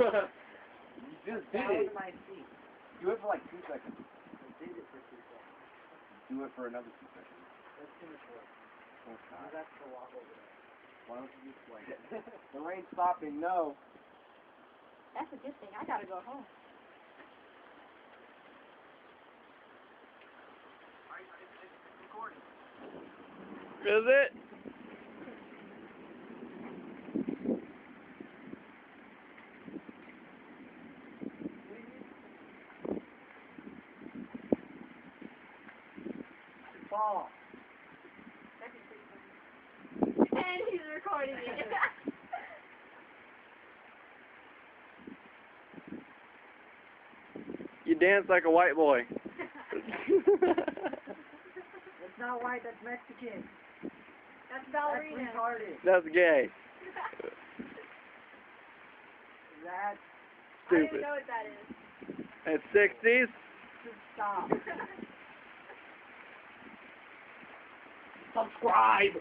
You just did it. Do it for like 2 seconds. I did it for 2 seconds. Do it for another 2 seconds. That's too much work. No, it's not. That's the lot over there. Why don't you just like the rain's stopping? No. That's a good thing. I gotta go home. Is it? Ball. And he's recording it. You dance like a white boy. It's not white, that's Mexican. That's That's ballerina. retarded. That's gay. That's... I don't even Stupid. know what that is. It's 60s. Just stop. Subscribe.